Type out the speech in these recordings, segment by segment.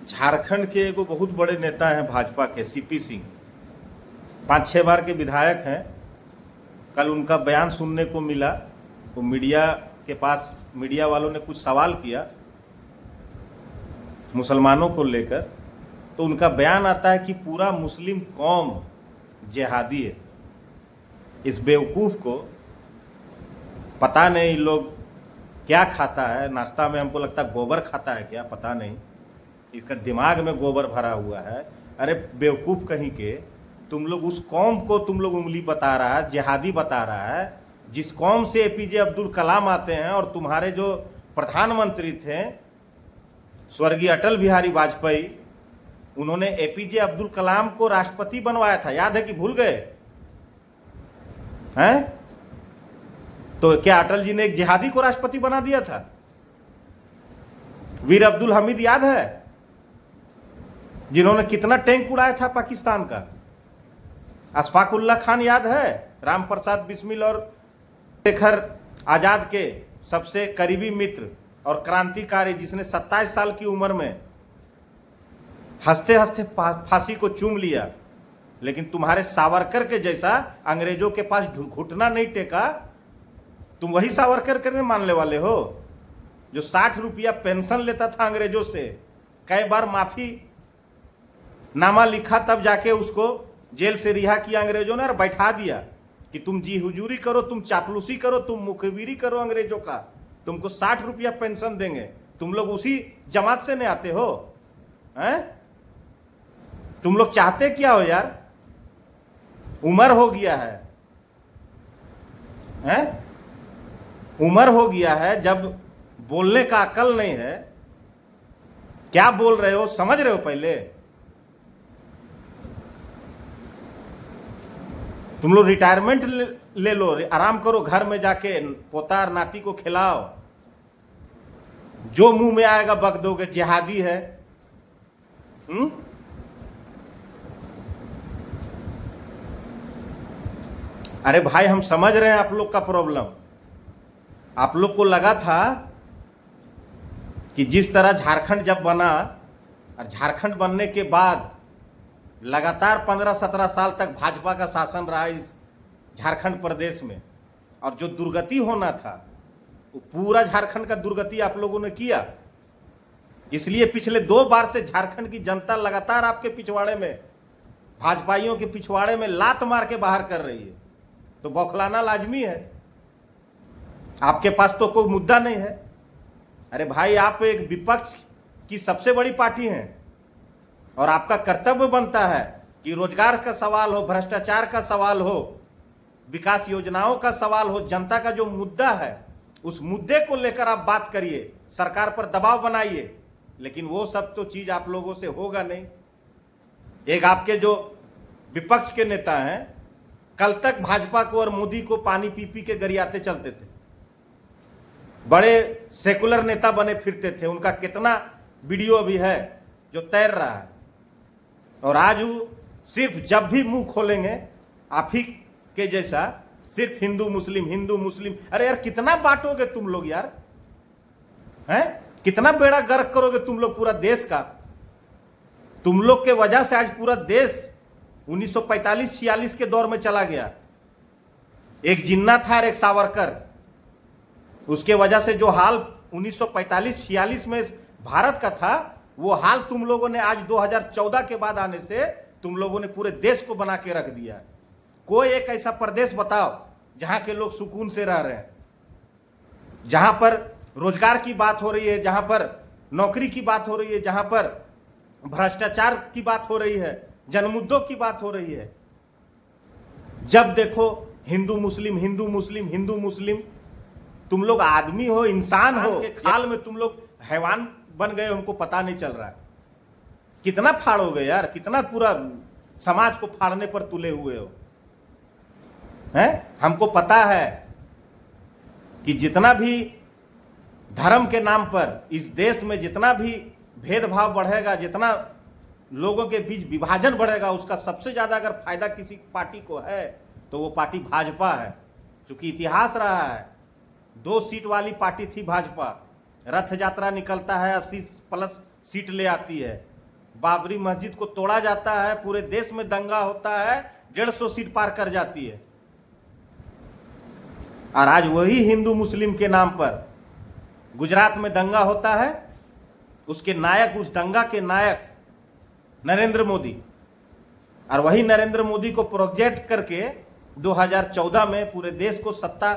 झारखंड के एगो बहुत बड़े नेता हैं भाजपा के सीपी सिंह, 5-6 बार के विधायक हैं। कल उनका बयान सुनने को मिला तो मीडिया के पास मीडिया वालों ने कुछ सवाल किया मुसलमानों को लेकर, तो उनका बयान आता है कि पूरा मुस्लिम कौम जिहादी है। इस बेवकूफ़ को पता नहीं लोग क्या खाता है नाश्ता में, हमको लगता है गोबर खाता है क्या, पता नहीं, इसका दिमाग में गोबर भरा हुआ है। अरे बेवकूफ़ कहीं के, तुम लोग उस कौम को तुम लोग उंगली बता रहा है, जिहादी बता रहा है, जिस कौम से एपीजे अब्दुल कलाम आते हैं। और तुम्हारे जो प्रधानमंत्री थे स्वर्गीय अटल बिहारी वाजपेयी, उन्होंने एपीजे अब्दुल कलाम को राष्ट्रपति बनवाया था, याद है कि भूल गए हैं? तो क्या अटल जी ने एक जिहादी को राष्ट्रपति बना दिया था? वीर अब्दुल हमीद याद है, जिन्होंने कितना टैंक उड़ाया था पाकिस्तान का? अशफाकुल्ला खान याद है, राम प्रसाद बिस्मिल और शेखर आजाद के सबसे करीबी मित्र और क्रांतिकारी, जिसने 27 साल की उम्र में हंसते हंसते फांसी को चूम लिया। लेकिन तुम्हारे सावरकर के जैसा अंग्रेजों के पास घुटना नहीं टेका। तुम वही सावरकर करने मानने वाले हो जो 60 रुपया पेंशन लेता था अंग्रेजों से, कई बार माफी नामा लिखा, तब जाके उसको जेल से रिहा किया अंग्रेजों ने और बैठा दिया कि तुम जी हुजूरी करो, तुम चापलूसी करो, तुम मुखबिरी करो अंग्रेजों का, तुमको 60 रुपया पेंशन देंगे। तुम लोग उसी जमात से नहीं आते हो हैं? तुम लोग चाहते क्या हो यार? उम्र हो गया है, हैं? उम्र हो गया है, जब बोलने का अकल नहीं है। क्या बोल रहे हो समझ रहे हो? पहले तुम लोग रिटायरमेंट ले लो, आराम करो, घर में जाके पोता और नाती को खिलाओ। जो मुंह में आएगा बक दोगे जिहादी है। अरे भाई, हम समझ रहे हैं आप लोग का प्रॉब्लम। आप लोग को लगा था कि जिस तरह झारखंड जब बना और झारखंड बनने के बाद लगातार 15-17 साल तक भाजपा का शासन रहा इस झारखंड प्रदेश में, और जो दुर्गति होना था वो पूरा झारखंड का दुर्गति आप लोगों ने किया। इसलिए पिछले 2 बार से झारखंड की जनता लगातार आपके पिछवाड़े में, भाजपाइयों के पिछवाड़े में लात मार के बाहर कर रही है। तो बौखलाना लाजमी है। आपके पास तो कोई मुद्दा नहीं है। अरे भाई, आप एक विपक्ष की सबसे बड़ी पार्टी हैं और आपका कर्तव्य बनता है कि रोजगार का सवाल हो, भ्रष्टाचार का सवाल हो, विकास योजनाओं का सवाल हो, जनता का जो मुद्दा है उस मुद्दे को लेकर आप बात करिए, सरकार पर दबाव बनाइए। लेकिन वो सब तो चीज आप लोगों से होगा नहीं। एक आपके जो विपक्ष के नेता हैं, कल तक भाजपा को और मोदी को पानी पी पी के गरियाते चलते थे, बड़े सेकुलर नेता बने फिरते थे। उनका कितना वीडियो भी है जो तैर रहा है। और आज वो सिर्फ जब भी मुंह खोलेंगे आप ही के जैसा सिर्फ हिंदू मुस्लिम हिंदू मुस्लिम। अरे यार, कितना बांटोगे तुम लोग यार? हैं? कितना बेड़ा गर्क करोगे तुम लोग पूरा देश का? तुम लोग के वजह से आज पूरा देश 1945-46 के दौर में चला गया। एक जिन्ना था और एक सावरकर। उसके वजह से जो हाल 1945-46 में भारत का था, वो हाल तुम लोगों ने आज 2014 के बाद आने से तुम लोगों ने पूरे देश को बना के रख दिया। कोई एक ऐसा प्रदेश बताओ जहां के लोग सुकून से रह रहे हैं, जहां पर रोजगार की बात हो रही है, जहां पर नौकरी की बात हो रही है, जहां पर भ्रष्टाचार की बात हो रही है, जनमुद्दों की बात हो रही है। जब देखो हिंदू मुस्लिम हिंदू मुस्लिम हिंदू मुस्लिम। तुम लोग आदमी हो, इंसान हो, खाल में तुम लोग हैवान बन गए, हमको पता नहीं चल रहा है। कितना फाड़ोगे यार? कितना पूरा समाज को फाड़ने पर तुले हुए हो हैं? हमको पता है कि जितना भी धर्म के नाम पर इस देश में जितना भी भेदभाव बढ़ेगा, जितना लोगों के बीच विभाजन बढ़ेगा, उसका सबसे ज्यादा अगर फायदा किसी पार्टी को है तो वो पार्टी भाजपा है। क्योंकि इतिहास रहा है, 2 सीट वाली पार्टी थी भाजपा। रथ यात्रा निकलता है, 80+ सीट ले आती है। बाबरी मस्जिद को तोड़ा जाता है, पूरे देश में दंगा होता है, 150 सीट पार कर जाती है। और आज वही हिंदू मुस्लिम के नाम पर गुजरात में दंगा होता है, उसके नायक, उस दंगा के नायक नरेंद्र मोदी, और वही नरेंद्र मोदी को प्रोजेक्ट करके 2014 में पूरे देश को सत्ता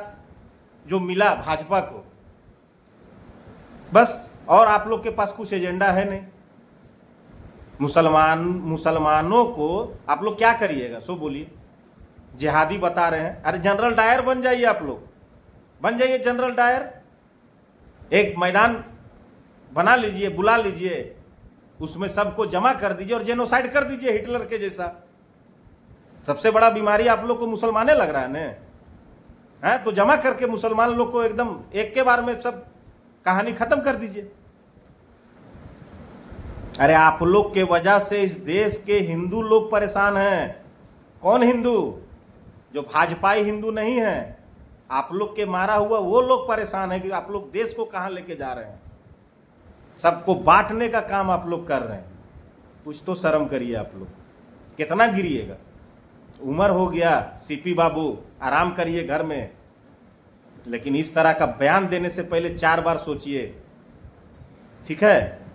जो मिला भाजपा को, बस। और आप लोग के पास कुछ एजेंडा है नहीं। मुसलमानों को आप लोग क्या करिएगा, सो बोलिए। जिहादी बता रहे हैं, अरे जनरल डायर बन जाइए, आप लोग बन जाइए जनरल डायर। एक मैदान बना लीजिए, बुला लीजिए, उसमें सबको जमा कर दीजिए और जेनोसाइड कर दीजिए हिटलर के जैसा। सबसे बड़ा बीमारी आप लोग को मुसलमाने लग रहा है ना, है तो जमा करके मुसलमान लोग को एकदम एक के बार में सब कहानी खत्म कर दीजिए। अरे आप लोग के वजह से इस देश के हिंदू लोग परेशान हैं। कौन हिंदू? जो भाजपाई हिंदू नहीं है, आप लोग के मारा हुआ वो लोग परेशान है कि आप लोग देश को कहां लेके जा रहे हैं। सबको बांटने का काम आप लोग कर रहे हैं। कुछ तो शर्म करिए आप लोग। कितना गिरिएगा? उम्र हो गया, सीपी बाबू आराम करिए घर में। लेकिन इस तरह का बयान देने से पहले 4 बार सोचिए, ठीक है?